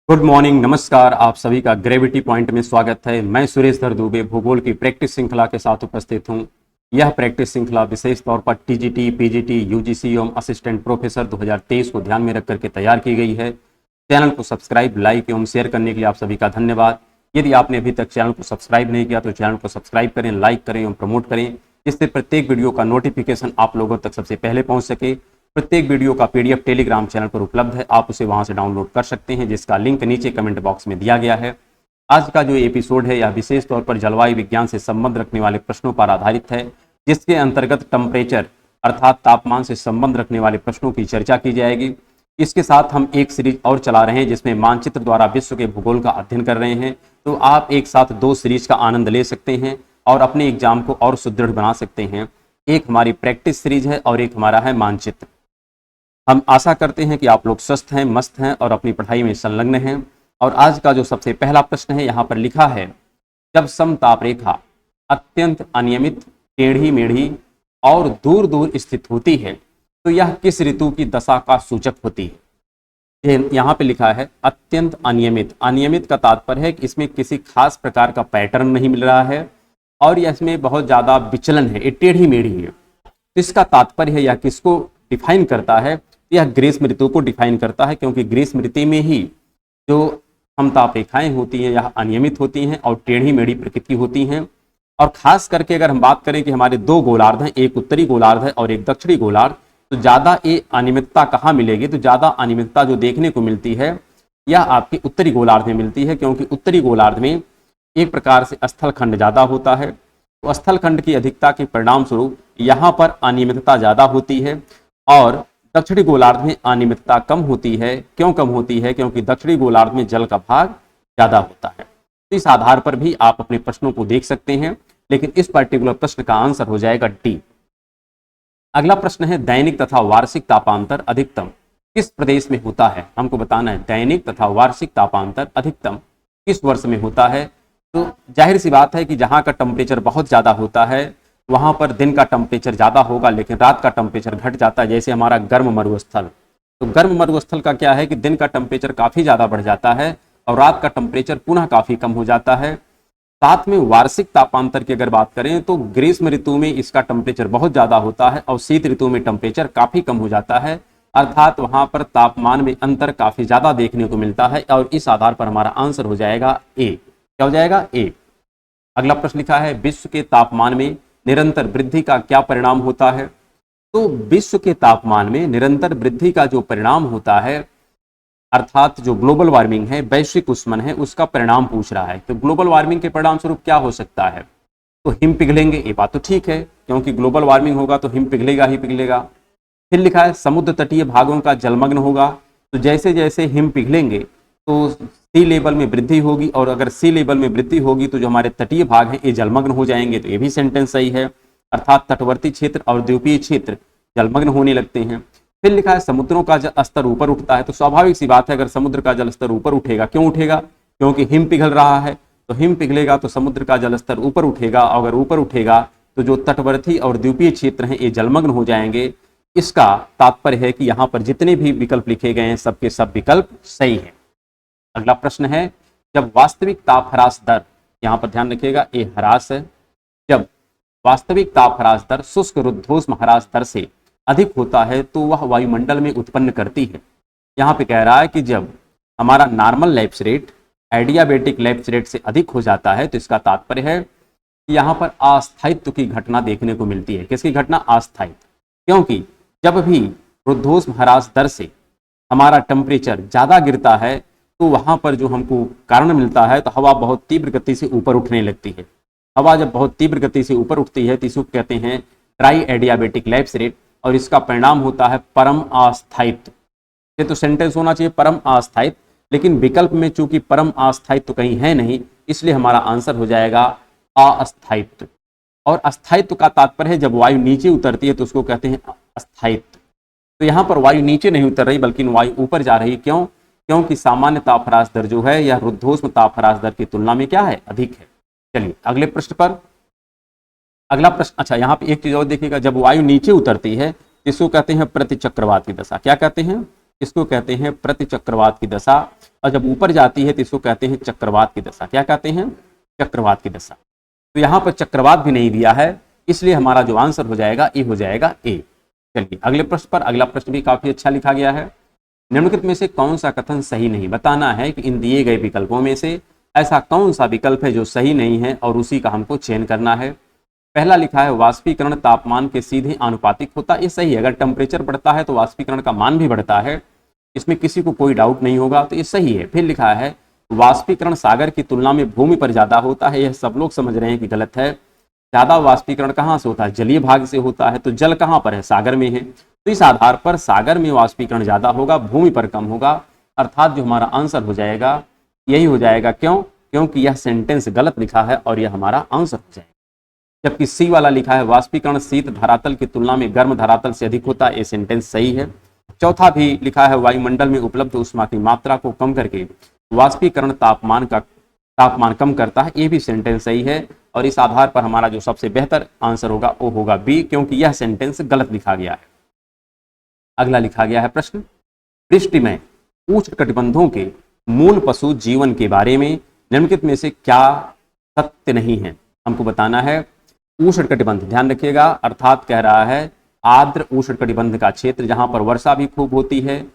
Good morning, नमस्कार। आप सभी का ग्रेविटी पॉइंट में स्वागत है। मैं सुरेश धर दुबे भूगोल की प्रैक्टिस श्रृंखला के साथ उपस्थित हूं। यह प्रैक्टिस श्रृंखला विशेष तौर पर टीजीटी, पीजीटी, यूजीसी एवं असिस्टेंट प्रोफेसर 2023 को ध्यान में रख करके तैयार की गई है। चैनल को सब्सक्राइब, लाइक एवं शेयर करने के लिए आप सभी का धन्यवाद। यदि आपने अभी तक चैनल को सब्सक्राइब नहीं किया तो चैनल को सब्सक्राइब करें, लाइक करें एवं प्रमोट करें, जिससे प्रत्येक वीडियो का नोटिफिकेशन आप लोगों तक सबसे पहले पहुंच सके। प्रत्येक वीडियो का पीडीएफ टेलीग्राम चैनल पर उपलब्ध है, आप उसे वहां से डाउनलोड कर सकते हैं, जिसका लिंक नीचे कमेंट बॉक्स में दिया गया है। आज का जो एपिसोड है यह विशेष तौर पर जलवायु विज्ञान से संबंध रखने वाले प्रश्नों पर आधारित है, जिसके अंतर्गत टेम्परेचर अर्थात तापमान से संबंध रखने वाले प्रश्नों की चर्चा की जाएगी। इसके साथ हम एक सीरीज और चला रहे हैं जिसमें मानचित्र द्वारा विश्व के भूगोल का अध्ययन कर रहे हैं, तो आप एक साथ दो सीरीज का आनंद ले सकते हैं और अपने एग्जाम को और सुदृढ़ बना सकते हैं। एक हमारी प्रैक्टिस सीरीज है और एक हमारा है मानचित्र। हम आशा करते हैं कि आप लोग स्वस्थ हैं, मस्त हैं और अपनी पढ़ाई में संलग्न हैं। और आज का जो सबसे पहला प्रश्न है यहाँ पर लिखा है, जब समताप रेखा अत्यंत अनियमित, टेढ़ी मेढ़ी और दूर दूर स्थित होती है तो यह किस ऋतु की दशा का सूचक होती है। यहाँ पे लिखा है अत्यंत अनियमित। अनियमित का तात्पर्य है कि इसमें किसी खास प्रकार का पैटर्न नहीं मिल रहा है और इसमें बहुत ज्यादा विचलन है, ये टेढ़ी मेढ़ी है। तो इसका तात्पर्य है यह किसको डिफाइन करता है, यह ग्रीष्म ऋतु को डिफाइन करता है, क्योंकि ग्रीष्म ऋतु में ही जो समताप रेखाएं होती हैं यह अनियमित होती हैं और टेढ़ी मेढ़ी प्रकृति होती हैं। और खास करके अगर हम बात करें कि हमारे दो गोलार्ध हैं, एक उत्तरी गोलार्ध है और एक दक्षिणी गोलार्ध, तो ज्यादा ये अनियमितता कहाँ मिलेगी, तो ज्यादा अनियमितता जो देखने को मिलती है यह आपकी उत्तरी गोलार्ध में मिलती है, क्योंकि उत्तरी गोलार्ध में एक प्रकार से स्थल खंड ज्यादा होता है। तो स्थल खंड की अधिकता के परिणाम स्वरूप यहाँ पर अनियमितता ज्यादा होती है और दक्षिणी गोलार्ध में अनियमितता कम होती है। क्यों कम होती है, क्योंकि दक्षिणी गोलार्ध में जल का भाग ज्यादा होता है। तो इस आधार पर भी आप अपने प्रश्नों को देख सकते हैं, लेकिन इस पर्टिकुलर प्रश्न का आंसर हो जाएगा डी। अगला प्रश्न है, दैनिक तथा वार्षिक तापांतर अधिकतम किस प्रदेश में होता है। हमको बताना है दैनिक तथा वार्षिक तापांतर अधिकतम किस वर्ष में होता है। तो जाहिर सी बात है कि जहाँ का टेम्परेचर बहुत ज्यादा होता है वहां पर दिन का टेम्परेचर ज्यादा होगा लेकिन रात का टेम्परेचर घट जाता है। जैसे हमारा गर्म मरुस्थल, तो गर्म मरुस्थल का क्या है कि दिन का टेम्परेचर काफी ज्यादा बढ़ जाता है और रात का टेम्परेचर पुनः काफी कम हो जाता है। साथ में वार्षिक तापांतर की अगर बात करें तो ग्रीष्म ऋतु में इसका टेम्परेचर बहुत ज्यादा होता है और शीत ऋतु में टेम्परेचर काफी कम हो जाता है, अर्थात वहां पर तापमान में अंतर काफी ज्यादा देखने को मिलता है। और इस आधार पर हमारा आंसर हो जाएगा ए। क्या हो जाएगा? ए। अगला प्रश्न लिखा है, विश्व के तापमान में निरंतर वृद्धि का क्या परिणाम होता है। तो विश्व के तापमान में निरंतर वृद्धि का जो परिणाम होता है, अर्थात जो ग्लोबल वार्मिंग है, वैश्विक उष्मन है, उसका परिणाम पूछ रहा है। तो ग्लोबल वार्मिंग के परिणाम स्वरूप क्या हो सकता है, तो हिम पिघलेंगे। ये बात तो ठीक है, क्योंकि ग्लोबल वार्मिंग होगा तो हिम पिघलेगा ही पिघलेगा। फिर लिखा है, समुद्र तटीय भागों का जलमग्न होगा। तो जैसे जैसे हिम पिघलेंगे तो सी लेवल में वृद्धि होगी और अगर सी लेवल में वृद्धि होगी तो जो हमारे तटीय भाग हैं ये जलमग्न हो जाएंगे। तो ये भी सेंटेंस सही है, अर्थात तटवर्ती क्षेत्र और द्वीपीय क्षेत्र जलमग्न होने लगते हैं। फिर लिखा है, समुद्रों का जल स्तर ऊपर उठता है। तो स्वाभाविक सी बात है, अगर समुद्र का जल स्तर ऊपर उठेगा, क्यों उठेगा, क्योंकि हिम पिघल रहा है। तो हिम पिघलेगा तो समुद्र का जल स्तर ऊपर उठेगा, अगर ऊपर उठेगा तो जो तटवर्ती और द्वीपीय क्षेत्र हैं ये जलमग्न हो जाएंगे। इसका तात्पर्य है कि यहाँ पर जितने भी विकल्प लिखे गए हैं सबके सब विकल्प सही है। अगला प्रश्न है, जब वास्तविक ताप ह्रास दर, यहां पर ध्यान रखिएगा ये ह्रास है, जब वास्तविक ताप ह्रास दर शुष्क रुद्धोष्म ह्रास दर से अधिक होता है तो वह वायुमंडल में उत्पन्न करती है। यहाँ पे कह रहा है कि जब हमारा normal lapse rate adiabatic lapse rate से अधिक हो जाता है तो इसका तात्पर्य है कि यहाँ पर अस्थायित्व की घटना देखने को मिलती है। किसकी घटना? अस्थायित्व। क्योंकि जब भी रुद्धोष्म ह्रास दर से हमारा टेम्परेचर ज्यादा गिरता है तो वहां पर जो हमको कारण मिलता है तो हवा बहुत तीव्र गति से ऊपर उठने लगती है। हवा जब बहुत तीव्र गति से ऊपर उठती है तो इसको कहते हैं ट्राई एडियाबेटिक लैप्स रेट और इसका परिणाम होता है परम अस्थायित्व। ये तो सेंटेंस होना चाहिए परम अस्थायित्व, लेकिन विकल्प में चूंकि परम अस्थायित्व कहीं है नहीं, इसलिए हमारा आंसर हो जाएगा अस्थायित्व। और अस्थायित्व का तात्पर्य है जब वायु नीचे उतरती है तो उसको कहते हैं अस्थायित्व। तो यहाँ पर वायु नीचे नहीं उतर रही बल्कि वायु ऊपर जा रही। क्यों? क्योंकि सामान्य ताप ह्रास दर जो है यह रुद्धोष्म ताप ह्रास दर की तुलना में क्या है? अधिक है। चलिए अगले प्रश्न पर। अगला प्रश्न, अच्छा यहाँ पे एक चीज और देखिएगा, जब वायु नीचे उतरती है इसको कहते हैं प्रतिचक्रवात की दशा। क्या कहते हैं? इसको कहते हैं प्रतिचक्रवात की दशा। और जब ऊपर जाती है तो इसको कहते हैं चक्रवात की दशा। क्या कहते हैं? चक्रवात की दशा। तो यहाँ पर चक्रवात भी नहीं दिया है, इसलिए हमारा जो आंसर हो जाएगा ए हो जाएगा ए। चलिए अगले प्रश्न पर। अगला प्रश्न भी काफी अच्छा लिखा गया है। निम्नलिखित में से कौन सा कथन सही नहीं? बताना है कि इन दिए गए विकल्पों में से ऐसा कौन सा विकल्प है जो सही नहीं है और उसी का हमको चयन करना है। पहला लिखा है वाष्पीकरण तापमान के सीधे आनुपातिक होता है। ये सही है, अगर टेम्परेचर बढ़ता है तो वाष्पीकरण का मान भी बढ़ता है, इसमें किसी को कोई डाउट नहीं होगा, तो ये सही है। फिर लिखा है वाष्पीकरण सागर की तुलना में भूमि पर ज्यादा होता है। यह सब लोग समझ रहे हैं कि गलत है। ज्यादा वाष्पीकरण कहाँ से होता है? जलीय भाग से होता है। तो जल कहाँ पर है? सागर में है। तो इस आधार पर सागर में वाष्पीकरण ज्यादा होगा, भूमि पर कम होगा, अर्थात जो हमारा आंसर हो जाएगा यही हो जाएगा। क्यों? क्योंकि यह सेंटेंस गलत लिखा है और यह हमारा आंसर हो जाएगा। जबकि सी वाला लिखा है वाष्पीकरण शीत धरातल की तुलना में गर्म धरातल से अधिक होता है। ये सेंटेंस सही है। चौथा भी लिखा है वायुमंडल में उपलब्ध ऊष्मा की मात्रा को कम करके वाष्पीकरण तापमान कम करता है। ये भी सेंटेंस सही है और इस आधार पर हमारा जो सबसे बेहतर आंसर होगा वो होगा बी, क्योंकि यह सेंटेंस गलत लिखा गया है। अगला लिखा गया है प्रश्न, पृष्ठ में उष्णकटिबंधों के मूल पशु जीवन के बारे में निम्नलिखित में से क्या सत्य नहीं है? हमको बताना है। उष्णकटिबंध, ध्यान रखिएगा, अर्थात कह रहा है आर्द्र उष्णकटिबंध का क्षेत्र जहां पर वर्षा भी खूब होती है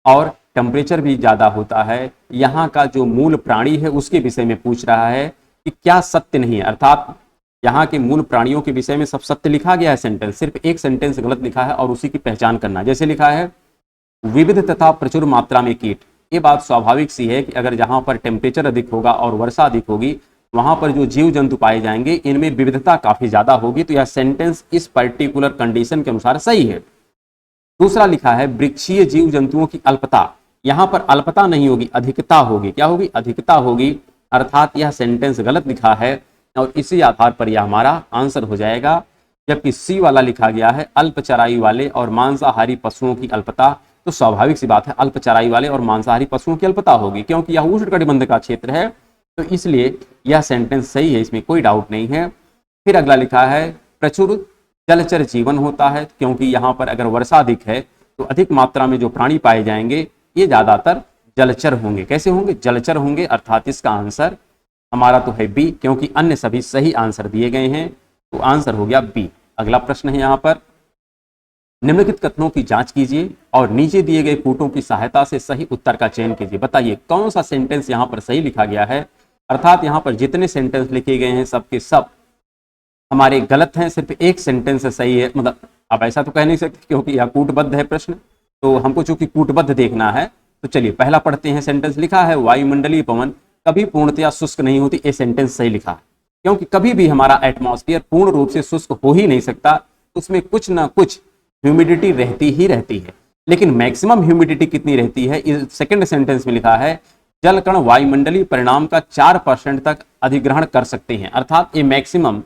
और टेम्परेचर भी ज्यादा होता है, यहाँ का जो मूल प्राणी है उसके विषय में पूछ रहा है कि क्या सत्य नहीं है। अर्थात यहाँ के मूल प्राणियों के विषय में सब सत्य लिखा गया है सेंटेंस, सिर्फ एक सेंटेंस गलत लिखा है और उसी की पहचान करना। जैसे लिखा है विविध तथा प्रचुर मात्रा में कीट। ये बात स्वाभाविक सी है कि अगर जहां पर टेम्परेचर अधिक होगा और वर्षा अधिक होगी वहां पर जो जीव जंतु पाए जाएंगे इनमें विविधता काफी ज्यादा होगी, तो यह सेंटेंस इस पर्टिकुलर कंडीशन के अनुसार सही है। दूसरा लिखा है वृक्षीय जीव जंतुओं की अल्पता। यहां पर अल्पता नहीं होगी, अधिकता होगी। क्या होगी? अधिकता होगी, अर्थात यह सेंटेंस गलत लिखा है और इसी आधार पर यह हमारा आंसर हो जाएगा। जबकि सी वाला लिखा गया है अल्प चराई वाले और मांसाहारी पशुओं की अल्पता। तो स्वाभाविक सी बात है अल्प चराई वाले और मांसाहारी पशुओं की अल्पता होगी, क्योंकि यह उष्णकटिबंध का क्षेत्र है, तो इसलिए यह सेंटेंस सही है, इसमें कोई डाउट नहीं है। फिर अगला लिखा है प्रचुर जलचर जीवन होता है, क्योंकि यहाँ पर अगर वर्षा अधिक है तो अधिक मात्रा में जो प्राणी पाए जाएंगे ये ज्यादातर जलचर होंगे। कैसे होंगे? जलचर होंगे, अर्थात इसका आंसर हमारा तो है बी, क्योंकि अन्य सभी सही आंसर दिए गए हैं, तो आंसर हो गया बी। अगला प्रश्न है यहाँ पर, निम्नलिखित कथनों की जांच कीजिए और नीचे दिए गए कूटों की सहायता से सही उत्तर का चयन कीजिए। बताइए कौन सा सेंटेंस यहाँ पर सही लिखा गया है? अर्थात यहाँ पर जितने सेंटेंस लिखे गए हैं सबके सब हमारे गलत हैं, सिर्फ एक सेंटेंस सही है। मतलब आप ऐसा तो कह नहीं सकते क्योंकि यह कूटबद्ध है प्रश्न, तो हमको चूंकि कूटबद्ध देखना है तो चलिए पहला पढ़ते हैं। सेंटेंस लिखा है वायुमंडलीय पवन कभी पूर्णतया शुष्क नहीं होती। ये सेंटेंस सही लिखा है, क्योंकि कभी भी हमारा एटमॉस्फेयर पूर्ण रूप से शुष्क हो ही नहीं सकता, उसमें कुछ ना कुछ ह्यूमिडिटी रहती ही रहती है। लेकिन मैक्सिमम ह्यूमिडिटी कितनी रहती है? इस सेकंड सेंटेंस में लिखा है जल कण वायुमंडलीय परिणाम का 4% तक अधिग्रहण कर सकते हैं, अर्थात ये मैक्सिमम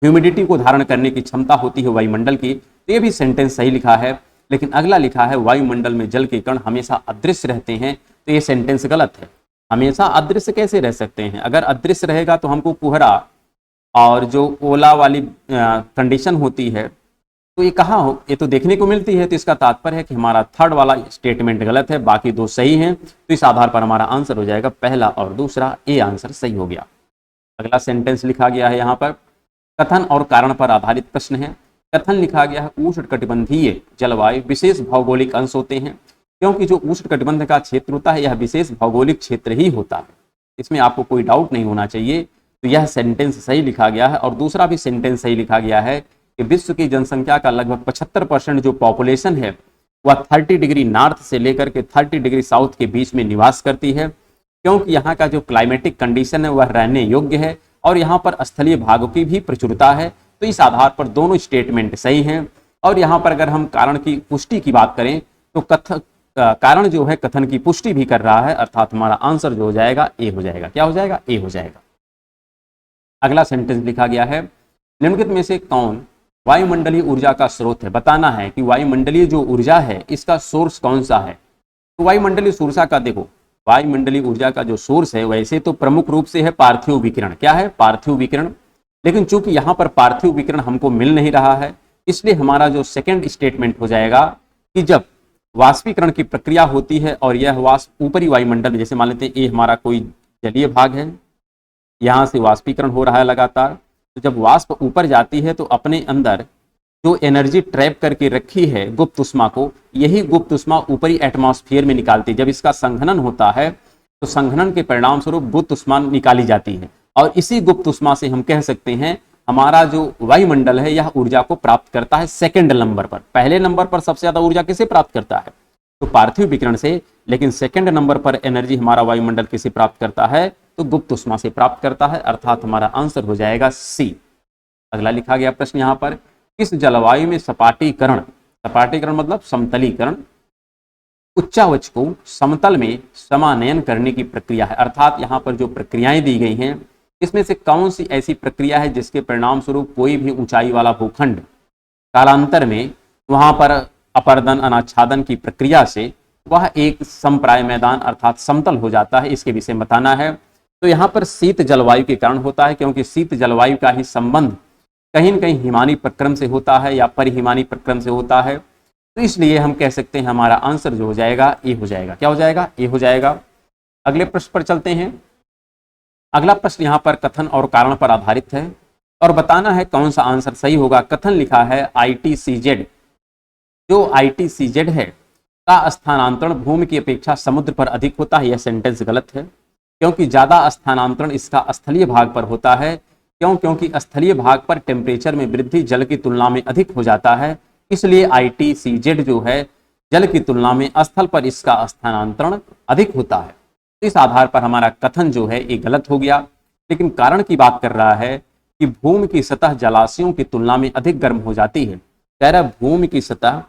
ह्यूमिडिटी को धारण करने की क्षमता होती है वायुमंडल की। तो ये भी सेंटेंस सही लिखा है। लेकिन अगला लिखा है वायुमंडल में जल के कण हमेशा अदृश्य रहते हैं, तो ये सेंटेंस गलत है। हमेशा अदृश्य कैसे रह सकते हैं? अगर अदृश्य रहेगा तो हमको कोहरा और जो ओला वाली कंडीशन होती है तो ये कहाँ हो? ये तो देखने को मिलती है। तो इसका तात्पर्य है कि हमारा थर्ड वाला स्टेटमेंट गलत है, बाकी दो सही हैं। तो इस आधार पर हमारा आंसर हो जाएगा पहला और दूसरा, ए आंसर सही हो गया। अगला सेंटेंस लिखा गया है यहाँ पर, कथन और कारण पर आधारित प्रश्न है। कथन लिखा गया है उष्णकटिबंधीय जलवायु विशेष भौगोलिक अंश होते हैं, क्योंकि जो उष्णकटिबंध का क्षेत्र होता है यह विशेष भौगोलिक क्षेत्र ही होता है, इसमें आपको कोई डाउट नहीं होना चाहिए। तो यह सेंटेंस सही लिखा गया है। और दूसरा भी सेंटेंस सही लिखा गया है कि विश्व की जनसंख्या का लगभग 75% जो पॉपुलेशन है वह 30 डिग्री नॉर्थ से लेकर के 30 डिग्री साउथ के बीच में निवास करती है, क्योंकि यहाँ का जो क्लाइमेटिक कंडीशन है वह रहने योग्य है और यहाँ पर स्थलीय भागों की भी प्रचुरता है। तो इस आधार पर दोनों स्टेटमेंट सही हैं। और यहाँ पर अगर हम कारण की पुष्टि की बात करें तो कारण जो है कथन की पुष्टि भी कर रहा है, अर्थात हमारा आंसर जो हो जाएगा ए हो जाएगा। क्या हो जाएगा? ए हो जाएगा। अगला सेंटेंस लिखा गया है, निम्नलिखित में से कौन वायुमंडलीय ऊर्जा का स्रोत है? बताना है कि वायुमंडलीय जो ऊर्जा है इसका सोर्स कौन सा है। तो वायुमंडलीय ऊर्जा का देखो, वायुमंडलीय ऊर्जा का जो सोर्स है वैसे तो प्रमुख रूप से है पार्थिव विकिरण। क्या है? पार्थिव विकिरण। लेकिन चूंकि यहाँ पर पार्थिव विकिरण हमको मिल नहीं रहा है, इसलिए हमारा जो सेकंड स्टेटमेंट हो जाएगा कि जब वाष्पीकरण की प्रक्रिया होती है और यह वाष्प ऊपरी वायुमंडल में, जैसे मान लेते हैं ये हमारा कोई जलीय भाग है, यहाँ से वाष्पीकरण हो रहा है लगातार, तो जब वाष्प ऊपर जाती है तो अपने अंदर जो एनर्जी ट्रैप करके रखी है गुप्त उष्मा को, यही गुप्त उष्मा ऊपरी एटमॉस्फेयर में निकालती है। जब इसका संघनन होता है तो संघनन के परिणाम स्वरूप गुप्त उष्मा निकाली जाती है और इसी गुप्त उष्मा से हम कह सकते हैं हमारा जो वायुमंडल है यह ऊर्जा को प्राप्त करता है सेकंड नंबर पर। पहले नंबर पर सबसे ज्यादा ऊर्जा किसे प्राप्त करता है? तो पार्थिव विकिरण से। लेकिन सेकंड नंबर पर एनर्जी हमारा वायुमंडल किसे प्राप्त करता है? तो गुप्त उष्मा से प्राप्त करता है, अर्थात हमारा आंसर हो जाएगा सी। अगला लिखा गया प्रश्न यहाँ पर, किस जलवायु में सपाटीकरण, सपाटीकरण मतलब समतलीकरण, उच्चावच को समतल में समानयन करने की प्रक्रिया है। अर्थात यहाँ पर जो प्रक्रियाएं दी गई हैं इसमें से कौन सी ऐसी प्रक्रिया है जिसके परिणाम स्वरूप कोई भी ऊंचाई वाला भूखंड कालांतर में वहां पर अपर्दन अनाच्छादन की प्रक्रिया से वह एक समप्राय मैदान अर्थात समतल हो जाता है, इसके विषय में बताना है। तो यहाँ पर शीत जलवायु के कारण होता है, क्योंकि शीत जलवायु का ही संबंध कहीं न कहीं हिमानी प्रक्रम से होता है या परिहिमानी प्रक्रम से होता है। तो इसलिए हम कह सकते हैं हमारा आंसर जो हो जाएगा ए हो जाएगा। क्या हो जाएगा? ए हो जाएगा। अगले प्रश्न पर चलते हैं। अगला प्रश्न यहाँ पर कथन और कारण पर आधारित है और बताना है कौन सा आंसर सही होगा। कथन लिखा है ITCZ, जो ITCZ है का स्थानांतरण भूमि की अपेक्षा समुद्र पर अधिक होता है। यह सेंटेंस गलत है, क्योंकि ज्यादा स्थानांतरण इसका स्थलीय भाग पर होता है। क्यों? क्योंकि स्थलीय भाग पर टेम्परेचर में वृद्धि जल की तुलना में अधिक हो जाता है, इसलिए ITCZ जो है जल की तुलना में स्थल पर इसका स्थानांतरण अधिक होता है। इस आधार पर हमारा कथन जो है ये गलत हो गया। लेकिन कारण की बात कर रहा है कि भूमि की सतह जलाशयों की तुलना में अधिक गर्म हो जाती है। कह रहा है भूमि की सतह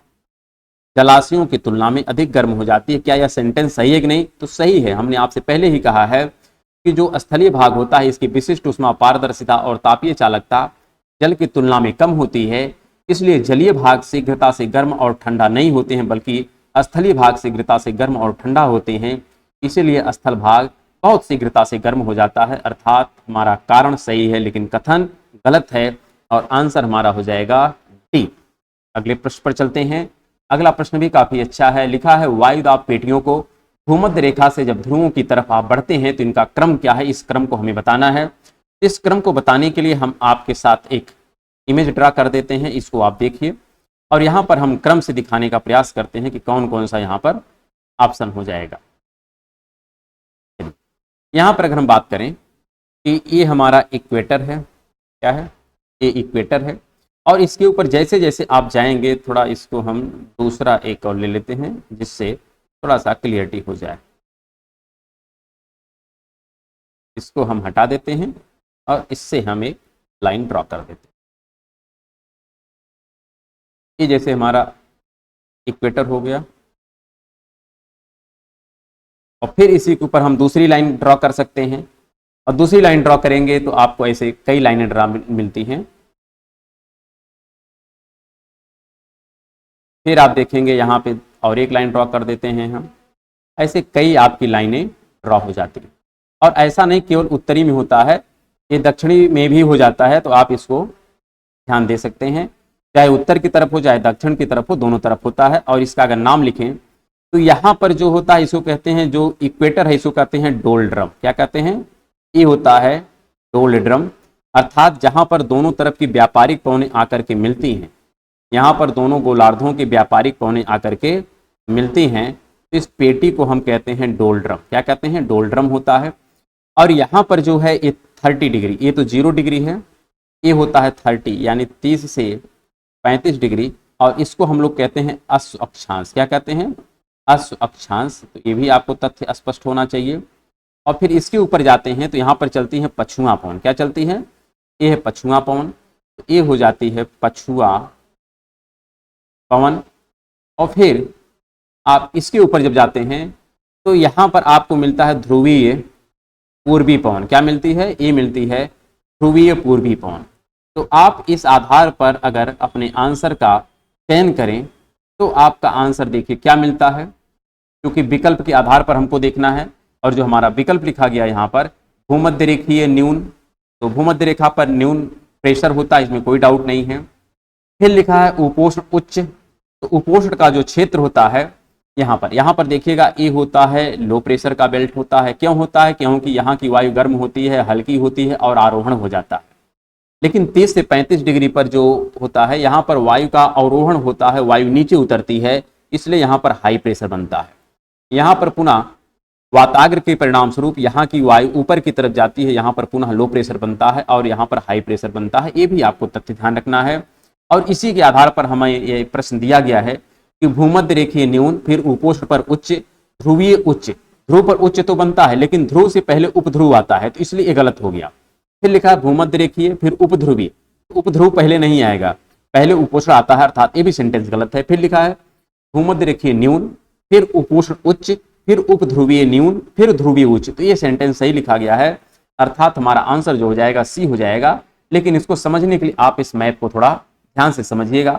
जलाशयों की तुलना में अधिक गर्म हो जाती है। क्या यह सेंटेंस सही है कि नहीं? तो सही है। हमने आपसे पहले ही कहा है कि जो स्थलीय भाग होता है इसकी विशिष्ट उष्मा, पारदर्शिता और तापीय चालकता जल की तुलना में कम होती है, इसलिए जलीय भाग शीघ्रता से गर्म और ठंडा नहीं होते हैं, बल्कि स्थलीय भाग शीघ्रता से गर्म और ठंडा होते हैं। इसीलिए स्थल भाग बहुत शीघ्रता से गर्म हो जाता है। अर्थात हमारा कारण सही है लेकिन कथन गलत है और आंसर हमारा हो जाएगा डी। अगले प्रश्न पर चलते हैं। अगला प्रश्न भी काफी अच्छा है। लिखा है वायुदाब पेटियों को भूमध्य रेखा से जब ध्रुवों की तरफ आप बढ़ते हैं तो इनका क्रम क्या है? इस क्रम को हमें बताना है। इस क्रम को बताने के लिए हम आपके साथ एक इमेज ड्रा कर देते हैं, इसको आप देखिए और यहाँ पर हम क्रम से दिखाने का प्रयास करते हैं कि कौन कौन सा यहाँ पर ऑप्शन हो जाएगा। यहाँ पर अगर हम बात करें कि ये हमारा इक्वेटर है, क्या है? ये इक्वेटर है और इसके ऊपर जैसे जैसे आप जाएंगे, थोड़ा इसको हम दूसरा एक और ले लेते हैं जिससे थोड़ा सा क्लियरिटी हो जाए। इसको हम हटा देते हैं और इससे हम एक लाइन ड्रॉ कर देते हैं। ये जैसे हमारा इक्वेटर हो गया और फिर इसी के ऊपर हम दूसरी लाइन ड्रॉ कर सकते हैं और दूसरी लाइन ड्रॉ करेंगे तो आपको ऐसे कई लाइनें ड्रॉ मिलती हैं। फिर आप देखेंगे यहाँ पे और एक लाइन ड्रॉ कर देते हैं हम, ऐसे कई आपकी लाइनें ड्रॉ हो जाती हैं। और ऐसा नहीं केवल उत्तरी में होता है, ये दक्षिणी में भी हो जाता है, तो आप इसको ध्यान दे सकते हैं। चाहे उत्तर की तरफ हो चाहे दक्षिण की तरफ हो, दोनों तरफ होता है। और इसका अगर नाम लिखें तो यहाँ पर जो होता है इसको कहते हैं, जो इक्वेटर है इसको कहते हैं डोल्ड्रम। क्या कहते हैं? ये होता है डोल्ड्रम, अर्थात जहाँ पर दोनों तरफ की व्यापारिक पौने आकर के मिलती हैं, यहाँ पर दोनों गोलार्धों की व्यापारिक पौने आकर के मिलती हैं, तो इस पेटी को हम कहते हैं डोल्ड्रम। क्या कहते हैं? डोल्ड्रम होता है। और यहाँ पर जो है ये 30 डिग्री, ये तो 0 डिग्री है, ये होता है 30 यानी 30 से 35 डिग्री, और इसको हम लोग कहते हैं अश्व अक्षांश। क्या कहते हैं? अश्व अक्षांश। तो ये भी आपको तथ्य स्पष्ट होना चाहिए। और फिर इसके ऊपर जाते हैं तो यहाँ पर चलती है पछुआ पवन। क्या चलती है? ये है पछुआ पवन, तो ये हो जाती है पछुआ पवन। और फिर आप इसके ऊपर जब जाते हैं तो यहाँ पर आपको मिलता है ध्रुवीय पूर्वी पवन। क्या मिलती है? ये मिलती है ध्रुवीय पूर्वी पवन। तो आप इस आधार पर अगर अपने आंसर का चयन करें तो आपका आंसर देखिए क्या मिलता है, क्योंकि विकल्प के आधार पर हमको देखना है। और जो हमारा विकल्प लिखा गया यहाँ पर भूमध्य रेखीय न्यून, तो भूमध्य रेखा पर न्यून प्रेशर होता है, इसमें कोई डाउट नहीं है। फिर लिखा है उपोष्ण उच्च, तो उपोष्ण का जो क्षेत्र होता है यहाँ पर देखिएगा ए होता है लो प्रेशर का बेल्ट होता है। क्यों होता है? क्योंकि यहाँ की वायु गर्म होती है, हल्की होती है और आरोहण हो जाता है। लेकिन 30 से 35 डिग्री पर जो होता है यहाँ पर वायु का अवरोहण होता है, वायु नीचे उतरती है, इसलिए यहाँ पर हाई प्रेशर बनता है। यहाँ पर पुनः वाताग्र के परिणाम स्वरूप यहाँ की वायु ऊपर की तरफ जाती है, यहाँ पर पुनः लो प्रेशर बनता है और यहाँ पर हाई प्रेशर बनता है। ये भी आपको तथ्य ध्यान रखना है। और इसी के आधार पर हमें ये प्रश्न दिया गया है कि भूमध्य रेखीय न्यून, फिर उपोष्ण पर उच्च, ध्रुवीय उच्च। ध्रुव पर उच्च तो बनता है लेकिन ध्रुव से पहले उपध्रुव आता है, तो इसलिए ये गलत हो गया। फिर लिखा है भूमध्य रेखीय फिर उपध्रुवीय, उपध्रुव पहले नहीं आएगा, पहले उपोष्ण आता है, अर्थात ये भी सेंटेंस गलत है। फिर लिखा है भूमध्य रेखीय न्यून, फिर उपोष्ण उच्च, फिर उपध्रुवीय न्यून, फिर ध्रुवीय उच्च, तो ये सेंटेंस सही लिखा गया है, अर्थात हमारा आंसर जो हो जाएगा सी हो जाएगा। लेकिन इसको समझने के लिए आप इस मैप को थोड़ा ध्यान से समझिएगा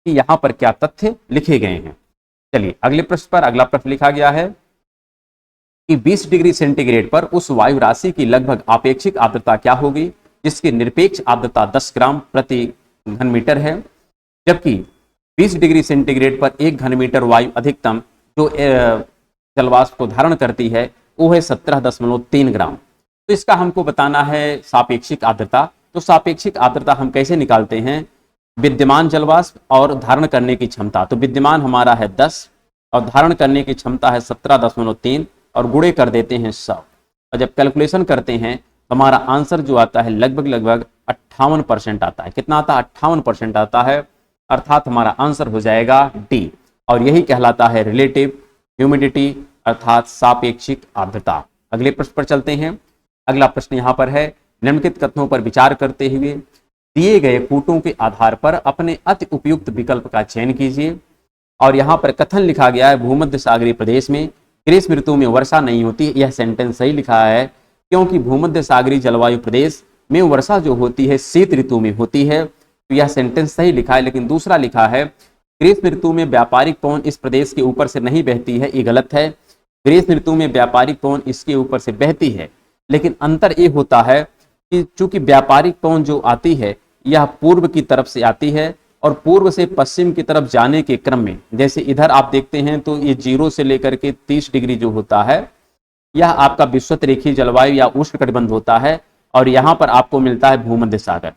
कि यहाँ पर क्या तथ्य लिखे गए हैं। चलिए अगले प्रश्न पर, अगला प्रश्न लिखा गया है कि 20 डिग्री सेंटीग्रेड पर उस वायु राशि की लगभग आपेक्षिक आर्द्रता क्या होगी जिसकी निरपेक्ष आर्द्रता 10 ग्राम प्रति घन मीटर है, जबकि 20 डिग्री सेंटीग्रेड पर 1 घन मीटर वायु अधिकतम जो जलवाष्प को धारण करती है वो है 17.3 ग्राम। तो इसका हमको बताना है सापेक्षिक आर्द्रता। तो सापेक्षिक आर्द्रता हम कैसे निकालते हैं? विद्यमान जलवाष्प और धारण करने की क्षमता। तो विद्यमान हमारा है 10 और धारण करने की क्षमता है 17.3 और गुणे कर देते हैं 100, और जब कैलकुलेशन करते हैं तो हमारा आंसर जो आता है लगभग 58% आता है। कितना आता है? 58% आता है, अर्थात हमारा आंसर हो जाएगा डी, और यही कहलाता है रिलेटिव ह्यूमिडिटी अर्थात सापेक्षिक आर्द्रता। अगले प्रश्न पर चलते हैं। अगला प्रश्न यहाँ पर है, निम्नलिखित कथनों पर विचार करते हुए दिए गए कूटों के आधार पर अपने अति उपयुक्त विकल्प का चयन कीजिए। और यहाँ पर कथन लिखा गया है भूमध्य सागरीय प्रदेश में ग्रीष्म ऋतु में वर्षा नहीं होती। यह सेंटेंस सही लिखा है, क्योंकि भूमध्य सागरीय जलवायु प्रदेश में वर्षा जो होती है शीत ऋतु में होती है, तो यह सेंटेंस सही लिखा है। लेकिन दूसरा लिखा है ग्रीष्म ऋतु में व्यापारिक पवन इस प्रदेश के ऊपर से नहीं बहती है, ये गलत है। ग्रीष्म ऋतु में व्यापारिक पवन इसके ऊपर से बहती है, लेकिन अंतर ये होता है कि चूंकि व्यापारिक पवन जो आती है यह पूर्व की तरफ से आती है, और पूर्व से पश्चिम की तरफ जाने के क्रम में, जैसे इधर आप देखते हैं तो ये 0 से लेकर के 30 डिग्री जो होता है यह आपका विषुवत रेखीय जलवायु या उष्णकटिबंध होता है, और यहाँ पर आपको मिलता है भूमध्य सागर,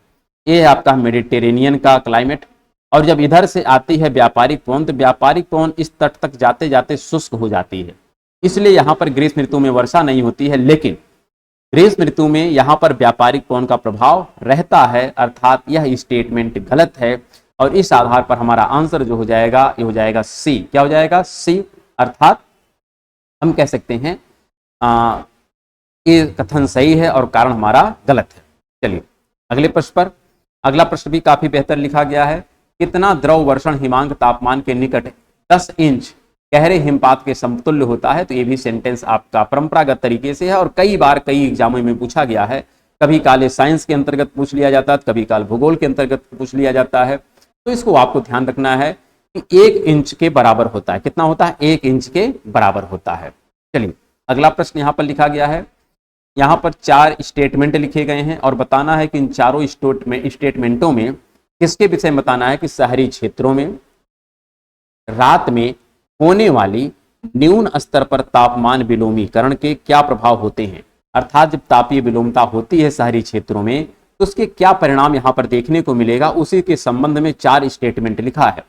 ये आपका मेडिटेरेनियन का क्लाइमेट। और जब इधर से आती है व्यापारिक पवन, तो व्यापारिक पवन इस तट तक जाते जाते शुष्क हो जाती है, इसलिए यहाँ पर ग्रीष्म ऋतु में वर्षा नहीं होती है। लेकिन ग्रीष्म ऋतु में यहाँ पर व्यापारिक पवन का प्रभाव रहता है, अर्थात यह स्टेटमेंट गलत है। और इस आधार पर हमारा आंसर जो हो जाएगा ये हो जाएगा सी। क्या हो जाएगा? सी, अर्थात हम कह सकते हैं ये कथन सही है और कारण हमारा गलत है। चलिए अगले प्रश्न पर, अगला प्रश्न भी काफी बेहतर लिखा गया है। कितना द्रव वर्षण हिमांक तापमान के निकट 10 इंच गहरे हिमपात के समतुल्य होता है? तो ये भी सेंटेंस आपका परंपरागत तरीके से है और कई बार कई एग्जामों में पूछा गया है। कभी काले साइंस के अंतर्गत पूछ लिया जाता है, कभी काल भूगोल के अंतर्गत पूछ लिया जाता है। तो इसको आपको ध्यान रखना है कि 1 इंच के बराबर होता है। कितना होता है? 1 इंच के बराबर होता है। चलिए अगला प्रश्न यहाँ पर लिखा गया है। यहाँ पर 4 स्टेटमेंट लिखे गए हैं और बताना है कि इन चारों स्टेटमेंटों में किसके विषय में बताना है कि शहरी क्षेत्रों में रात में होने वाली न्यून स्तर पर तापमान विलोमीकरण के क्या प्रभाव होते हैं। अर्थात जब तापीय विलोमता होती है शहरी क्षेत्रों में तो उसके क्या परिणाम यहाँ पर देखने को मिलेगा, उसी के संबंध में 4 स्टेटमेंट लिखा है।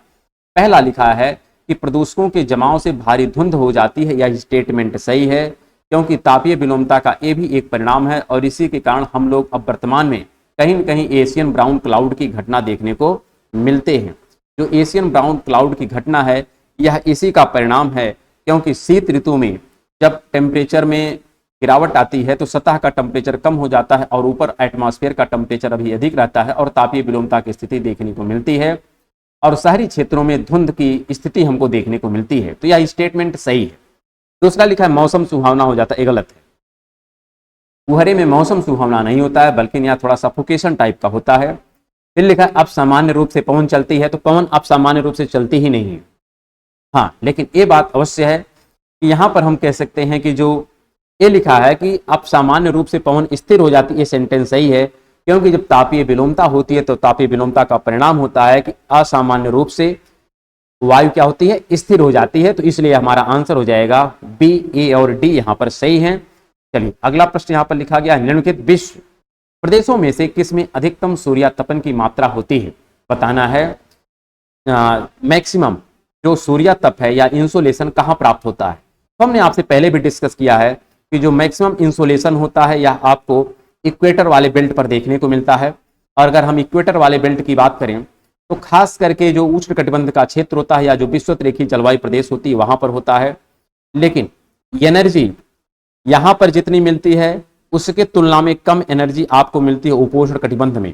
पहला लिखा है कि प्रदूषकों के जमाव से भारी धुंध हो जाती है। यह स्टेटमेंट सही है, क्योंकि तापीय विलोमता का ये भी एक परिणाम है और इसी के कारण हम लोग अब वर्तमान में कहीं न कहीं एशियन ब्राउन क्लाउड की घटना देखने को मिलते हैं। जो एशियन ब्राउन क्लाउड की घटना है यह इसी का परिणाम है, क्योंकि शीत ऋतु में जब टेम्परेचर में गिरावट आती है तो सतह का टेम्परेचर कम हो जाता है और ऊपर एटमॉस्फेयर का टेम्परेचर अभी अधिक रहता है और तापीय विलोमता की स्थिति देखने को मिलती है और शहरी क्षेत्रों में धुंध की स्थिति हमको देखने को मिलती है। तो यह स्टेटमेंट सही है। दूसरा लिखा है मौसम सुहावना हो जाता है, ये गलत है। कुहरे में मौसम सुहावना नहीं होता है, बल्कि यहाँ थोड़ा सफोकेशन टाइप का होता है। फिर लिखा है अब सामान्य रूप से पवन चलती है, तो पवन अब सामान्य रूप से चलती ही नहीं है। हाँ, लेकिन ये बात अवश्य है कि यहाँ पर हम कह सकते हैं कि जो ये लिखा है कि अब सामान्य रूप से पवन स्थिर हो जाती है, ये सेंटेंस सही है, क्योंकि जब तापीय विलोमता होती है तो तापीय विलोमता का परिणाम होता है कि असामान्य रूप से वायु क्या होती है, स्थिर हो जाती है। तो इसलिए हमारा आंसर हो जाएगा बी, ए और डी यहाँ पर सही है। चलिए अगला प्रश्न यहाँ पर लिखा गया, निम्नलिखित विश्व प्रदेशों में से किसमें अधिकतम सूर्यातपन की मात्रा होती है। बताना है मैक्सिमम जो सूर्यातप है या इंसोलेशन कहाँ प्राप्त होता है। तो हमने आपसे पहले भी डिस्कस किया है कि जो मैक्सिमम इंसोलेशन होता है यह आपको इक्वेटर वाले बेल्ट पर देखने को मिलता है। और अगर हम इक्वेटर वाले बेल्ट की बात करें तो खास करके जो उष्णकटिबंध का क्षेत्र होता है या जो विषुवत रेखीय जलवायु प्रदेश होती है वहां पर होता है। लेकिन एनर्जी यहां पर जितनी मिलती है उसके तुलना में कम एनर्जी आपको मिलती है उपोष्ण कटिबंध में।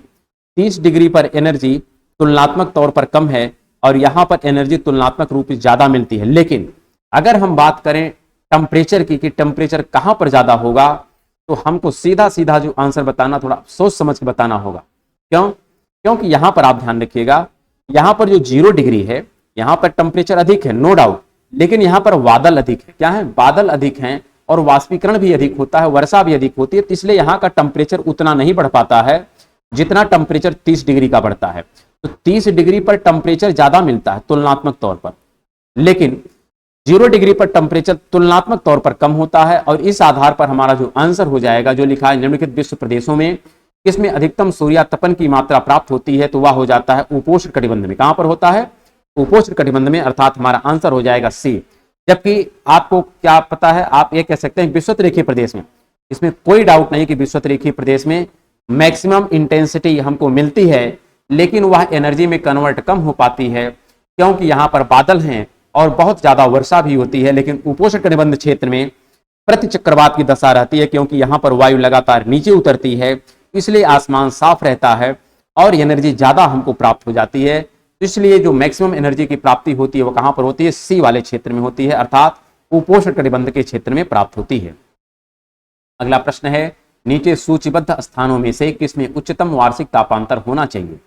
30 डिग्री पर एनर्जी तुलनात्मक तौर पर कम है और यहां पर एनर्जी तुलनात्मक रूप से ज्यादा मिलती है। लेकिन अगर हम बात करें टेम्परेचर की कि टेम्परेचर कहां पर ज्यादा होगा, तो हमको सीधा सीधा जो आंसर बताना थोड़ा सोच समझ के बताना होगा। क्यों? क्योंकि यहां पर आप ध्यान रखिएगा, यहां पर जो 0 डिग्री है यहां पर टेम्परेचर अधिक है, नो डाउट, लेकिन यहां पर बादल अधिक है। क्या है? बादल अधिक हैं और वाष्पीकरण भी अधिक होता है, वर्षा भी अधिक होती है। तो इसलिए यहां का टेम्परेचर उतना नहीं बढ़ पाता है जितना टेम्परेचर 30 डिग्री का बढ़ता है। तो 30 डिग्री पर टेम्परेचर ज्यादा मिलता है तुलनात्मक तौर पर, लेकिन 0 डिग्री पर टेम्परेचर तुलनात्मक तौर पर कम होता है। और इस आधार पर हमारा जो आंसर हो जाएगा, जो लिखा है निम्नलिखित विश्व प्रदेशों में किसमें अधिकतम सूर्यातपन की मात्रा प्राप्त होती है, तो वह हो जाता है उपोष्ण कटिबंध में। कहां पर होता है? उपोष्ण कटिबंध में, अर्थात हमारा आंसर हो जाएगा सी। जबकि आपको क्या पता है, आप ये कह सकते हैं विषुवत रेखीय प्रदेश में, इसमें कोई डाउट नहीं कि विषुवत रेखीय प्रदेश में मैक्सिमम इंटेंसिटी हमको मिलती है, लेकिन वह एनर्जी में कन्वर्ट कम हो पाती है क्योंकि यहां पर बादल हैं और बहुत ज्यादा वर्षा भी होती है। लेकिन उपोष्ण कटिबंध क्षेत्र में प्रति चक्रवात की दशा रहती है क्योंकि यहां पर वायु लगातार नीचे उतरती है, इसलिए आसमान साफ रहता है और एनर्जी ज्यादा हमको प्राप्त हो जाती है। इसलिए जो मैक्सिमम एनर्जी की प्राप्ति होती है वो कहां पर होती है? सी वाले क्षेत्र में होती है, अर्थात उपोष्ण कटिबंध के क्षेत्र में प्राप्त होती है। अगला प्रश्न है, नीचे सूचीबद्ध स्थानों में से किसमें उच्चतम वार्षिक तापांतर होना चाहिए।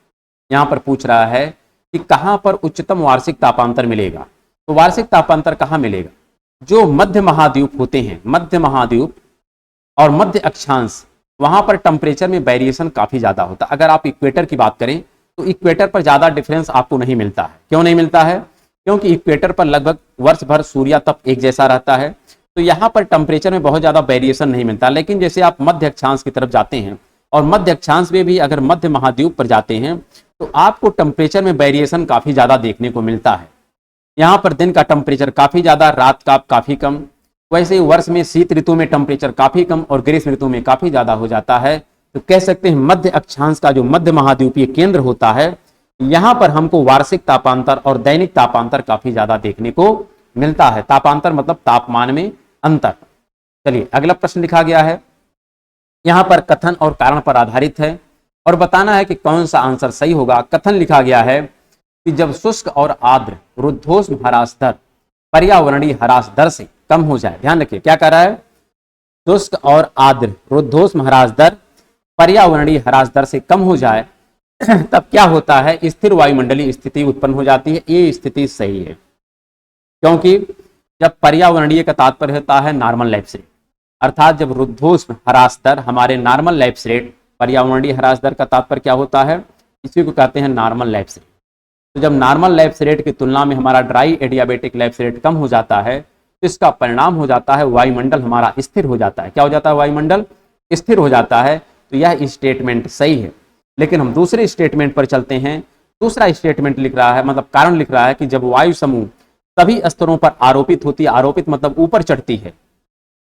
यहां पर पूछ रहा है कि कहां पर उच्चतम वार्षिक तापांतर मिलेगा। तो वार्षिक तापांतर कहां मिलेगा? जो मध्य महाद्वीप होते हैं, मध्य महाद्वीप और मध्य अक्षांश, वहां पर टेम्परेचर में वेरिएशन काफी ज्यादा होता है। अगर आप इक्वेटर की बात करें तो इक्वेटर पर ज्यादा डिफरेंस आपको नहीं मिलता है। क्यों नहीं मिलता है? क्योंकि इक्वेटर पर लगभग वर्ष भर सूर्यातप एक जैसा रहता है, तो यहां पर टेम्परेचर में बहुत ज्यादा वेरिएशन नहीं मिलता। लेकिन जैसे आप मध्य अक्षांश की तरफ जाते हैं और मध्य अक्षांश में भी अगर मध्य महाद्वीप पर जाते हैं तो आपको टेम्परेचर में वेरिएशन काफी ज्यादा देखने को मिलता है। यहाँ पर दिन का टेम्परेचर काफी ज्यादा, रात का काफी कम। वैसे वर्ष में शीत ऋतु में टेम्परेचर काफी कम और ग्रीष्म ऋतु में काफी ज्यादा हो जाता है। तो कह सकते हैं मध्य अक्षांश का जो मध्य महाद्वीपीय केंद्र होता है, यहां पर हमको वार्षिक तापांतर और दैनिक तापांतर काफी ज्यादा देखने को मिलता है। तापांतर मतलब तापमान में अंतर। चलिए अगला प्रश्न लिखा गया है, यहां पर कथन और कारण पर आधारित है और बताना है कि कौन सा आंसर सही होगा। कथन लिखा गया है कि जब शुष्क और आर्द्र रुद्धोष्म ह्रास दर पर्यावरणीय ह्रास दर से कम हो जाए, ध्यान रखिए क्या कह रहा है, शुष्क और आर्द्र रुद्धोष्म ह्रास दर पर्यावरणीय ह्रास दर से कम हो जाए तब क्या होता है, स्थिर वायुमंडलीय स्थिति उत्पन्न हो जाती है। ये स्थिति सही है, क्योंकि जब पर्यावरणीय का तात्पर्य होता है नॉर्मल लाइफ रेट, अर्थात जब रुद्धोष्म ह्रास दर हमारे नॉर्मल लाइफ रेट, पर्यावरणीय ह्रास दर का तात्पर्य क्या होता है, इसी को कहते हैं नॉर्मल लाइफ रेट। तो जब नॉर्मल लाइफ रेट की तुलना में हमारा ड्राई एडियाबेटिक लाइफ रेट कम हो जाता है तो इसका परिणाम हो जाता है वायुमंडल हमारा स्थिर हो जाता है। क्या हो जाता है? वायुमंडल स्थिर हो जाता है। तो यह स्टेटमेंट सही है। लेकिन हम दूसरे स्टेटमेंट पर चलते हैं। दूसरा स्टेटमेंट लिख रहा है, मतलब कारण लिख रहा है कि जब वायु समूह सभी स्तरों पर आरोपित होती है, आरोपित मतलब ऊपर चढ़ती है,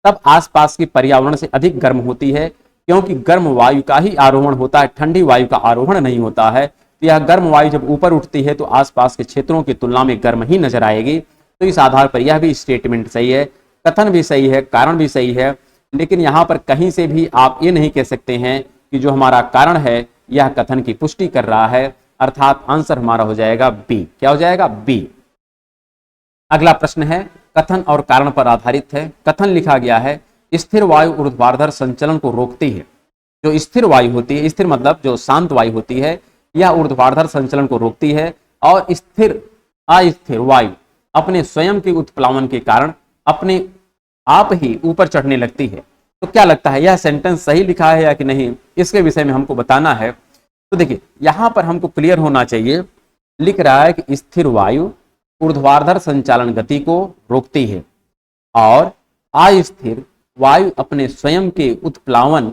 तब आसपास की पर्यावरण से अधिक गर्म होती है, क्योंकि गर्म वायु का ही आरोहण होता है, ठंडी वायु का आरोहण नहीं होता है। तो यह गर्म वायु जब ऊपर उठती है तो आसपास के क्षेत्रों की तुलना में गर्म ही नजर आएगी। तो इस आधार पर यह भी स्टेटमेंट सही है, कथन भी सही है, कारण भी सही है। लेकिन यहां पर कहीं से भी आप ये नहीं कह सकते हैं कि जो हमारा कारण है यह कथन की पुष्टि कर रहा है, अर्थात आंसर हमारा हो जाएगा बी। क्या हो जाएगा? बी। अगला प्रश्न है, कथन और कारण पर आधारित है। कथन लिखा गया है, स्थिर वायु ऊर्ध्वाधर संचलन को रोकती है। जो स्थिर वायु होती है, स्थिर मतलब जो शांत वायु होती है, यह ऊर्ध्वाधर संचलन को रोकती है और स्थिर अस्थिर वायु अपने स्वयं के उत्प्लावन के कारण अपने आप ही ऊपर चढ़ने लगती है। तो क्या लगता है यह सेंटेंस सही लिखा है या कि नहीं, इसके विषय में हमको बताना है। तो देखिए यहां पर हमको क्लियर होना चाहिए, लिख रहा है कि स्थिर वायु ऊर्ध्वाधर संचालन गति को रोकती है और अस्थिर वायु अपने स्वयं के उत्प्लावन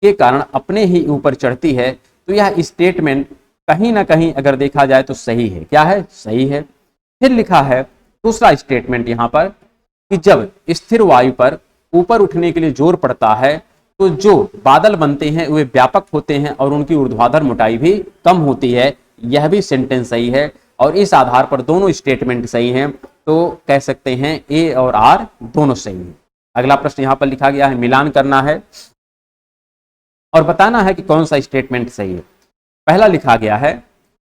के कारण अपने ही ऊपर चढ़ती है, तो यह स्टेटमेंट कहीं ना कहीं अगर देखा जाए तो सही है। क्या है? सही है। फिर लिखा है दूसरा स्टेटमेंट यहां पर कि जब स्थिर वायु पर ऊपर उठने के लिए जोर पड़ता है तो जो बादल बनते हैं वे व्यापक होते हैं और उनकी ऊर्ध्वाधर मोटाई भी कम होती है। यह भी सेंटेंस सही है और इस आधार पर दोनों स्टेटमेंट सही हैं, तो कह सकते हैं ए और आर दोनों सही हैं। अगला प्रश्न यहां पर लिखा गया है, मिलान करना है और बताना है कि कौन सा स्टेटमेंट सही है। पहला लिखा गया है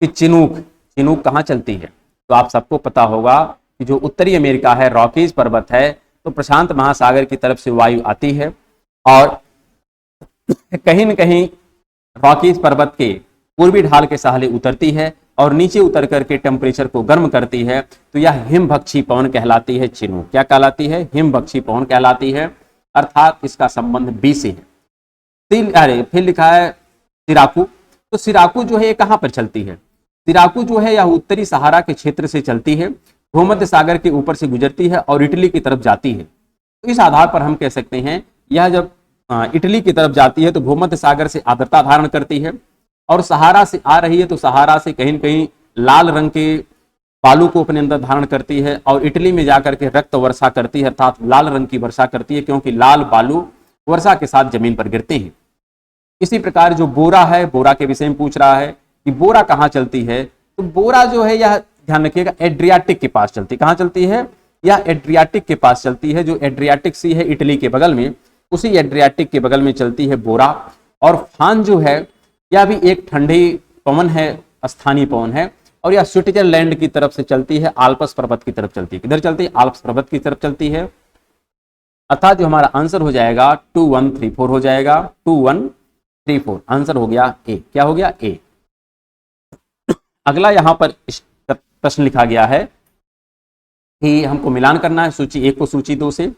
कि चिनूक कहां चलती है? तो आप सबको पता होगा कि जो उत्तरी अमेरिका है, रॉकीज पर्वत है, तो प्रशांत महासागर की तरफ से वायु आती है और कहीं न कहीं रॉकीज पर्वत के पूर्वी ढाल के सहारे उतरती है और नीचे उतर करके टेम्परेचर को गर्म करती है, तो यह हिमभक्षी पवन कहलाती है। चिनूक क्या कहलाती है? हिमभक्षी पवन कहलाती है, अर्थात इसका संबंध बी से है। फिर लिखा है सिराकू। तो सिराकू जो है ये कहां पर चलती है? सिराकू जो है यह उत्तरी सहारा के क्षेत्र से चलती है, भूमध्य सागर के ऊपर से गुजरती है और इटली की तरफ जाती है। तो इस आधार पर हम कह सकते हैं यह जब इटली की तरफ जाती है तो भूमध्य सागर से आर्द्रता धारण करती है और सहारा से आ रही है तो सहारा से कहीं न कहीं लाल रंग के बालू को अपने अंदर धारण करती है और इटली में जाकर के रक्त वर्षा करती है, अर्थात लाल रंग की वर्षा करती है, क्योंकि लाल बालू वर्षा के साथ जमीन पर गिरते हैं। इसी प्रकार जो बोरा है, बोरा के विषय में पूछ रहा है कि बोरा कहां चलती है? तो बोरा जो है यह ध्यान रखिएगा एड्रियाटिक के पास चलती है। कहां चलती है? यह एड्रियाटिक के पास चलती है। जो एड्रियाटिक सी है इटली के बगल में, उसी एड्रियाटिक के बगल में चलती है बोरा। और फान जो है यह भी एक ठंडी पवन है, स्थानीय पवन है और यह स्विट्जरलैंड की तरफ से चलती है, आल्प्स पर्वत की तरफ चलती है। किधर चलती है? आल्प्स पर्वत की तरफ चलती है। अर्थात जो हमारा आंसर हो जाएगा 2134 हो जाएगा, 2134 आंसर हो गया ए। क्या हो गया? ए। अगला यहां पर प्रश्न लिखा गया है कि हमको मिलान करना है सूची 1 को सूची 2 से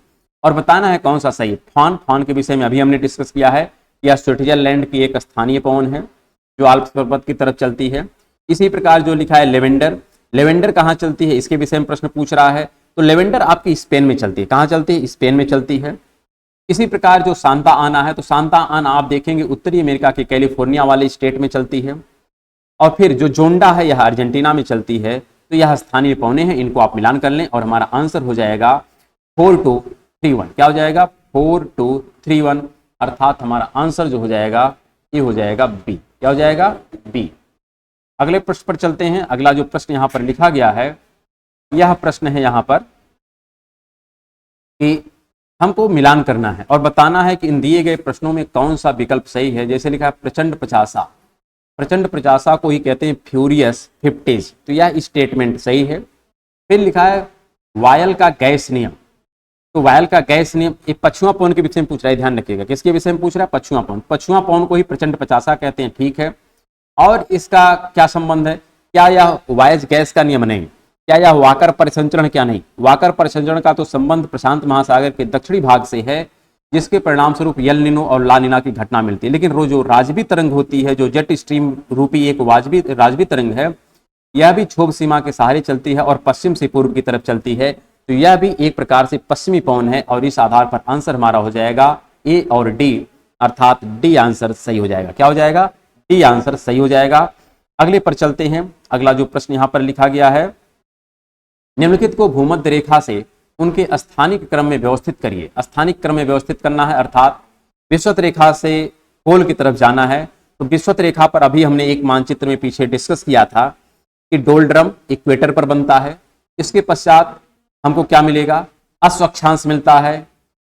और बताना है कौन सा सही है। फान के विषय में अभी हमने डिस्कस किया है। यह स्विट्जरलैंड की एक स्थानीय पवन है जो आल्प्स पर्वत की तरफ चलती है। इसी प्रकार जो लिखा है लेवेंडर कहां चलती है, इसके विषय में प्रश्न पूछ रहा है। तो लेवेंडर आपकी स्पेन में चलती है। कहां चलती है? स्पेन में चलती है। इसी प्रकार जो सांता आना है, तो सांता आना आप देखेंगे उत्तरी अमेरिका के कैलिफोर्निया वाले स्टेट में चलती है। और फिर जो जोंडा है यह अर्जेंटीना में चलती है। तो यह स्थानीय पौने हैं, इनको आप मिलान कर लें और हमारा आंसर हो जाएगा 4231। क्या हो जाएगा? 4231 अर्थात हमारा आंसर जो हो जाएगा ये हो जाएगा बी। क्या हो जाएगा? बी। अगले प्रश्न पर चलते हैं। अगला जो प्रश्न यहां पर लिखा गया है, यह प्रश्न है यहां पर कि हमको मिलान करना है और बताना है कि इन दिए गए प्रश्नों में कौन सा विकल्प सही है। जैसे लिखा है प्रचंड प्रचासा, प्रचंड प्रचासा को ही कहते हैं फ्यूरियस फिफ्टीज, तो यह स्टेटमेंट सही है। फिर लिखा है वायल का गैस नियम। तो वायल का गैस नियम एक पछुआ पवन के विषय में पूछ रहा है, ध्यान रखिएगा। किसके विषय में पूछ रहा है? पछुआ पवन। पछुआ पवन को ही प्रचंड प्रचासा कहते हैं, ठीक है। और इसका क्या संबंध है? क्या यह वायज गैस का नियम नहीं? क्या यह वाकर परिसंचरण? क्या नहीं? वाकर परिसंचरण का तो संबंध प्रशांत महासागर के दक्षिणी भाग से है, जिसके परिणाम स्वरूप यल निनो और ला निना की घटना मिलती है। लेकिन जो राजवी तरंग होती है, जो जेट स्ट्रीम रूपी एक राजवी तरंग है, यह भी क्षोभ सीमा के सहारे चलती है और पश्चिम से पूर्व की तरफ चलती है। तो यह भी एक प्रकार से पश्चिमी पवन है और इस आधार पर आंसर हमारा हो जाएगा ए और डी, अर्थात डी आंसर सही हो जाएगा। क्या हो जाएगा? डी आंसर सही हो जाएगा। अगले पर चलते हैं। अगला जो प्रश्न यहां पर लिखा गया है, निम्नलिखित को भूमध्य रेखा से उनके स्थानिक क्रम में व्यवस्थित करिए। स्थानिक क्रम में व्यवस्थित करना है, अर्थात विषुवत रेखा से पोल की तरफ जाना है। तो विषुवत रेखा पर अभी हमने एक मानचित्र में पीछे डिस्कस किया था कि डोल्ड्रम इक्वेटर पर बनता है। इसके पश्चात हमको क्या मिलेगा? अश्वक्षांश मिलता है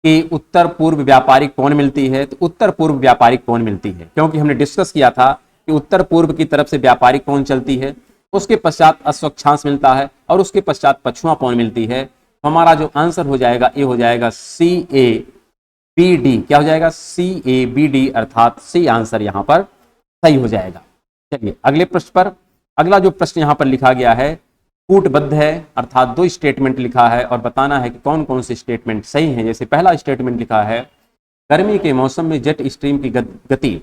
कि उत्तर पूर्व व्यापारिक कोण मिलती है। तो उत्तर पूर्व व्यापारिक कोण मिलती है, क्योंकि हमने डिस्कस किया था कि उत्तर पूर्व की तरफ से व्यापारिक कोण चलती है। उसके पश्चात अश्वक्षांश मिलता है और उसके पश्चात पछुआ कोण मिलती है। हमारा जो आंसर हो जाएगा ये हो जाएगा सी ए बी डी। क्या हो जाएगा? सी ए बी डी, अर्थात सी आंसर यहां पर सही हो जाएगा। चलिए अगले प्रश्न पर। अगला जो प्रश्न यहां पर लिखा गया है कूटबद्ध है, अर्थात 2 स्टेटमेंट लिखा है और बताना है कि कौन कौन से स्टेटमेंट सही हैं। जैसे पहला स्टेटमेंट लिखा है गर्मी के मौसम में जेट स्ट्रीम की गति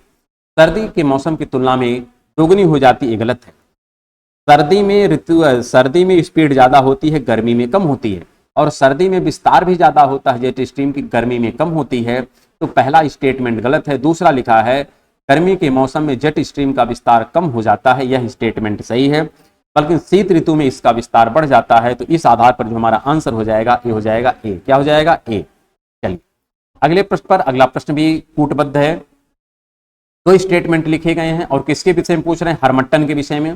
सर्दी के मौसम की तुलना में दोगुनी हो जाती है, गलत है। सर्दी में स्पीड ज्यादा होती है, गर्मी में कम होती है, और सर्दी में विस्तार भी ज्यादा होता है जेट स्ट्रीम की, गर्मी में कम होती है। तो पहला स्टेटमेंट गलत है। दूसरा लिखा है गर्मी के मौसम में जेट स्ट्रीम का विस्तार कम हो जाता है, यह स्टेटमेंट सही है, बल्कि शीत ऋतु में इसका विस्तार बढ़ जाता है। तो इस आधार पर जो हमारा आंसर हो जाएगा ये हो जाएगा ए। क्या हो जाएगा? ए। चलिए अगले प्रश्न पर। अगला प्रश्न भी कूटबद्ध है, दो स्टेटमेंट लिखे गए हैं और किसके विषय में पूछ रहे हैं? हरमट्टन के विषय में।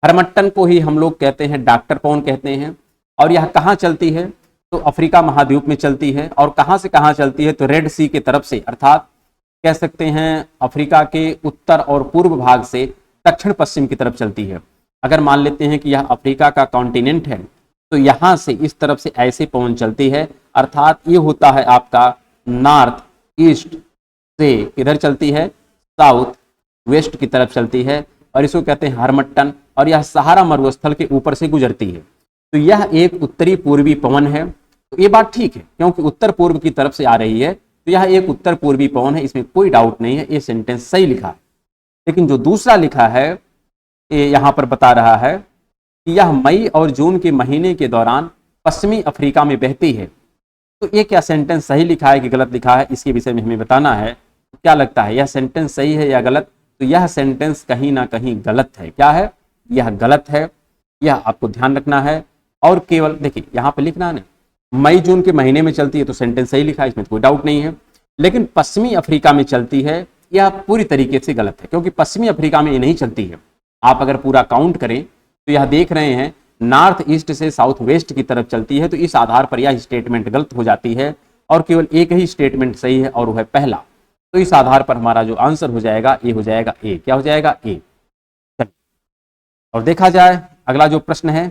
हरमट्टन को ही हम लोग कहते हैं डॉक्टर पॉन कहते हैं, और यह कहाँ चलती है? तो अफ्रीका महाद्वीप में चलती है। और कहां से कहां चलती है? तो रेड सी की तरफ से, अर्थात कह सकते हैं अफ्रीका के उत्तर और पूर्व भाग से दक्षिण पश्चिम की तरफ चलती है। अगर मान लेते हैं कि यह अफ्रीका का कॉन्टिनेंट है, तो यहां से इस तरफ से ऐसे पवन चलती है, अर्थात ये होता है आपका नॉर्थ ईस्ट से किधर चलती है? साउथ वेस्ट की तरफ चलती है, और इसको कहते हैं हरमट्टन, और यह सहारा मरुस्थल के ऊपर से गुजरती है। तो यह एक उत्तरी पूर्वी पवन है। तो ये बात ठीक है, क्योंकि उत्तर पूर्व की तरफ से आ रही है, तो यह एक उत्तर पूर्वी पवन है, इसमें कोई डाउट नहीं है, ये सेंटेंस सही लिखा है। लेकिन जो दूसरा लिखा है ये यहां पर बता रहा है कि यह मई और जून के महीने के दौरान पश्चिमी अफ्रीका में बहती है। तो ये क्या सेंटेंस सही लिखा है कि गलत लिखा है, इसके विषय में हमें बताना है। क्या लगता है, यह सेंटेंस सही है या गलत? तो यह सेंटेंस कहीं ना कहीं गलत है। क्या है? यह गलत है, यह आपको ध्यान रखना है। और केवल देखिए यहां पे लिखना है मई जून के महीने में चलती है, तो सेंटेंस सही लिखा है, इसमें कोई डाउट नहीं है। लेकिन पश्चिमी अफ्रीका में चलती है, यह पूरी तरीके से गलत है, क्योंकि पश्चिमी अफ्रीका में ये नहीं चलती है। आप अगर पूरा काउंट करें तो यह देख रहे हैं नॉर्थ ईस्ट से साउथ वेस्ट की तरफ चलती है। तो इस आधार पर यह स्टेटमेंट गलत हो जाती है, और केवल एक ही स्टेटमेंट सही है, और वह पहला। तो इस आधार पर हमारा जो आंसर हो जाएगा ये हो जाएगा ए। क्या हो जाएगा? ए। और देखा जाए अगला जो प्रश्न है,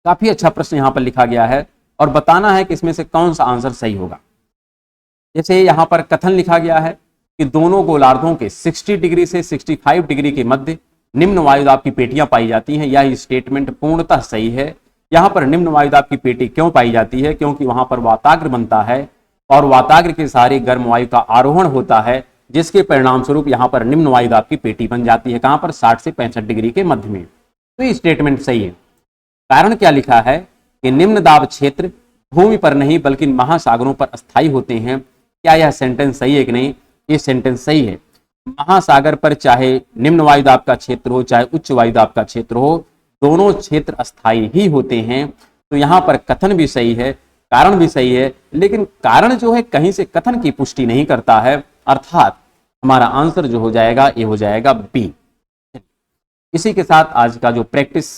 काफी अच्छा प्रश्न यहां पर लिखा गया है, और बताना है कि इसमें से कौन सा आंसर सही होगा। जैसे यहां पर कथन लिखा गया है कि दोनों गोलार्धों के 60 डिग्री से 65 डिग्री के मध्य निम्न वायुदाब की पेटियां पाई जाती हैं, यह स्टेटमेंट पूर्णतः सही है। यहां पर निम्न वायुदाब की पेटी क्यों पाई जाती है? क्योंकि वहां पर वाताग्र बनता है, और वाताग्र के सहारे गर्म वायु का आरोहण होता है, जिसके परिणाम स्वरूप यहां पर निम्न वायुदाब की पेटी बन जाती है। कहां पर? 60 से 65 डिग्री के मध्य में। तो ये स्टेटमेंट सही है। कारण क्या लिखा है कि निम्न दाब क्षेत्र भूमि पर नहीं बल्कि महासागरों पर अस्थायी होते हैं। क्या यह सेंटेंस सही है कि नहीं? ये सेंटेंस सही है। महासागर पर चाहे निम्न वायुदाब का क्षेत्र हो चाहे उच्च वायुदाब का क्षेत्र हो, दोनों क्षेत्र अस्थायी ही होते हैं। तो यहां पर कथन भी सही है, कारण भी सही है, लेकिन कारण जो है कहीं से कथन की पुष्टि नहीं करता है, अर्थात हमारा आंसर जो हो जाएगा ये हो जाएगा बी। इसी के साथ आज का जो प्रैक्टिस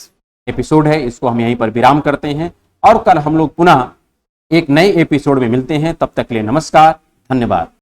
एपिसोड है इसको हम यहीं पर विराम करते हैं, और कल हम लोग पुनः एक नए एपिसोड में मिलते हैं। तब तक के लिए नमस्कार, धन्यवाद।